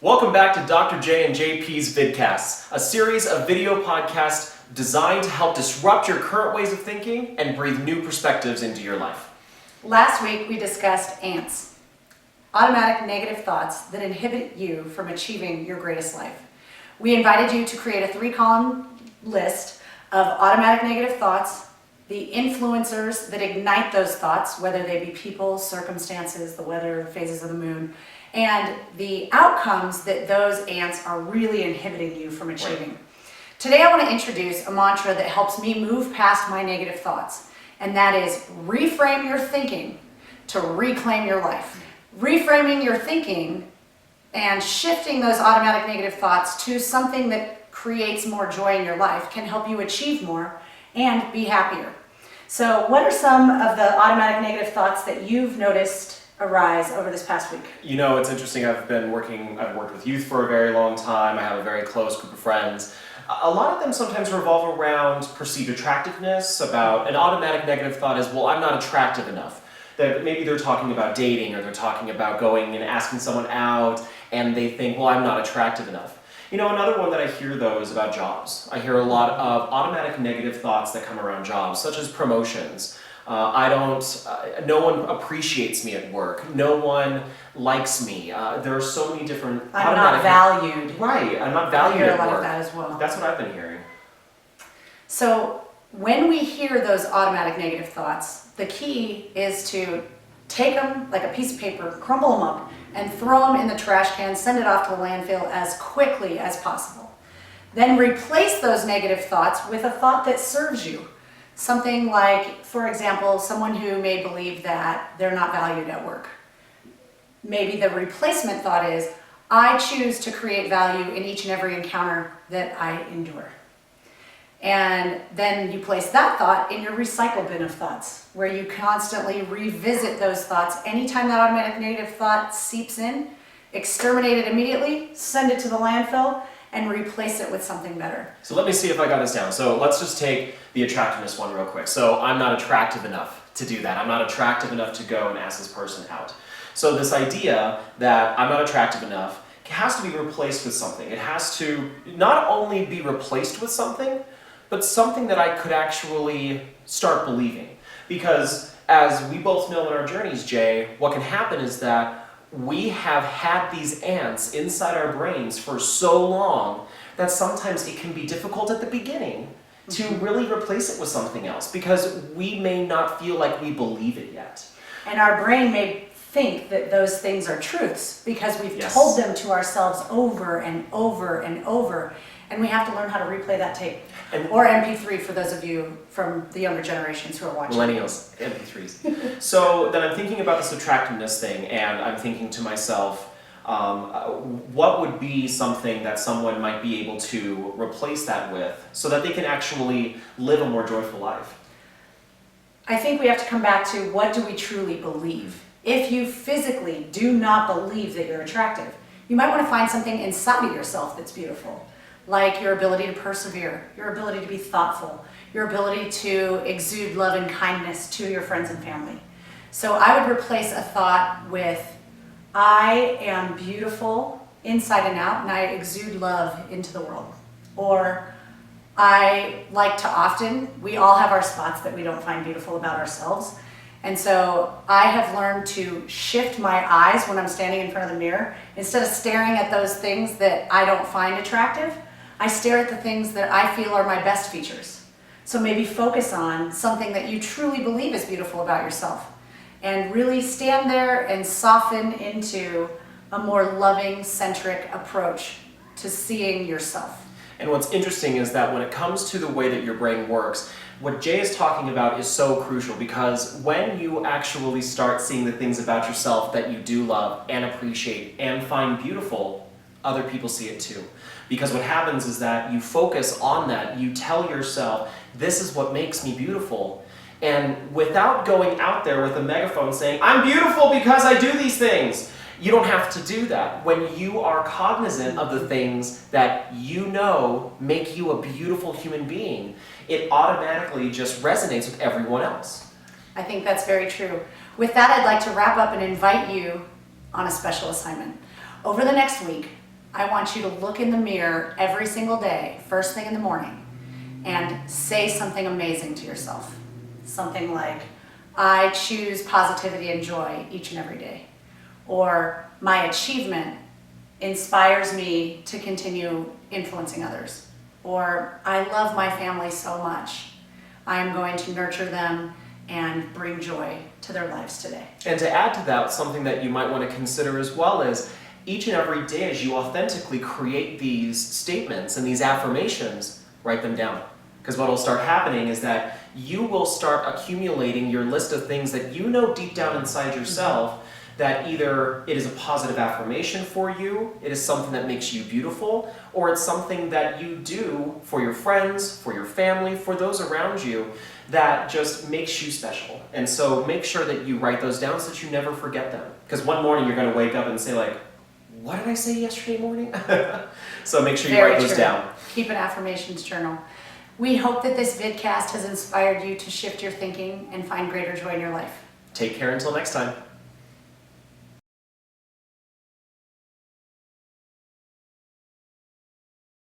Welcome back to Dr. Jea and JP's Vidcasts, a series of video podcasts designed to help disrupt your current ways of thinking and breathe new perspectives into your life. Last week we discussed ants, automatic negative thoughts that inhibit you from achieving your greatest life. We invited you to create a 3-column list of automatic negative thoughts, the influencers that ignite those thoughts, whether they be people, circumstances, the weather, phases of the moon, and the outcomes that those ants are really inhibiting you from achieving. Right. Today I want to introduce a mantra that helps me move past my negative thoughts, and that is reframe your thinking to reclaim your life. Reframing your thinking and shifting those automatic negative thoughts to something that creates more joy in your life can help you achieve more and be happier. So what are some of the automatic negative thoughts that you've noticed arise over this past week? You know, it's interesting. I've worked with youth for a very long time. I have a very close group of friends. A lot of them sometimes revolve around perceived attractiveness. About an automatic negative thought is, well, I'm not attractive enough. That maybe they're talking about dating, or they're talking about going and asking someone out, and they think, well, I'm not attractive enough. You know, another one that I hear, though, is about jobs. I hear a lot of automatic negative thoughts that come around jobs, such as promotions. No one appreciates me at work. No one likes me. There are so many different I'm not valued. Right, I'm not valued I hear at a lot work. of that as well. That's what I've been hearing. So when we hear those automatic negative thoughts, the key is to take them like a piece of paper, crumble them up, and throw them in the trash can, send it off to the landfill as quickly as possible. Then replace those negative thoughts with a thought that serves you. Something like, for example, someone who may believe that they're not valued at work. Maybe the replacement thought is, I choose to create value in each and every encounter that I endure. And then you place that thought in your recycle bin of thoughts, where you constantly revisit those thoughts. Anytime that automatic negative thought seeps in, exterminate it immediately, send it to the landfill, and replace it with something better. So let me see if I got this down. So let's just take the attractiveness one real quick. So I'm not attractive enough to do that. I'm not attractive enough to go and ask this person out. So this idea that I'm not attractive enough has to be replaced with something. It has to not only be replaced with something, but something that I could actually start believing. Because as we both know in our journeys, Jay, what can happen is that we have had these ants inside our brains for so long that sometimes it can be difficult at the beginning to really replace it with something else, because we may not feel like we believe it yet. And our brain may think that those things are truths because we've Yes. told them to ourselves over and over and over, and we have to learn how to replay that tape. Or MP3 for those of you from the younger generations who are watching. Millennials, MP3s. So then I'm thinking about this attractiveness thing, and I'm thinking to myself, what would be something that someone might be able to replace that with so that they can actually live a more joyful life? I think we have to come back to, what do we truly believe? If you physically do not believe that you're attractive, you might want to find something inside of yourself that's beautiful. Like your ability to persevere, your ability to be thoughtful, your ability to exude love and kindness to your friends and family. So I would replace a thought with, I am beautiful inside and out, and I exude love into the world. Or I like to often, we all have our spots that we don't find beautiful about ourselves. And so I have learned to shift my eyes when I'm standing in front of the mirror. Instead of staring at those things that I don't find attractive, I stare at the things that I feel are my best features. So maybe focus on something that you truly believe is beautiful about yourself, and really stand there and soften into a more loving, centric approach to seeing yourself. And what's interesting is that when it comes to the way that your brain works, what Jay is talking about is so crucial, because when you actually start seeing the things about yourself that you do love and appreciate and find beautiful, other people see it too. Because what happens is that you focus on that, you tell yourself, this is what makes me beautiful. And without going out there with a megaphone saying, I'm beautiful because I do these things, you don't have to do that. When you are cognizant of the things that you know make you a beautiful human being, it automatically just resonates with everyone else. I think that's very true. With that, I'd like to wrap up and invite you on a special assignment. Over the next week, I want you to look in the mirror every single day, first thing in the morning, and say something amazing to yourself. Something like, I choose positivity and joy each and every day. Or, my achievement inspires me to continue influencing others. Or, I love my family so much. I'm going to nurture them and bring joy to their lives today. And to add to that, something that you might want to consider as well is each and every day as you authentically create these statements and these affirmations, write them down. Because what will start happening is that you will start accumulating your list of things that you know deep down inside yourself that either it is a positive affirmation for you, it is something that makes you beautiful, or it's something that you do for your friends, for your family, for those around you that just makes you special. And so make sure that you write those down so that you never forget them. Because one morning you're going to wake up and say like, what did I say yesterday morning? So make sure you write those down. Keep an affirmations journal. We hope that this vidcast has inspired you to shift your thinking and find greater joy in your life. Take care until next time.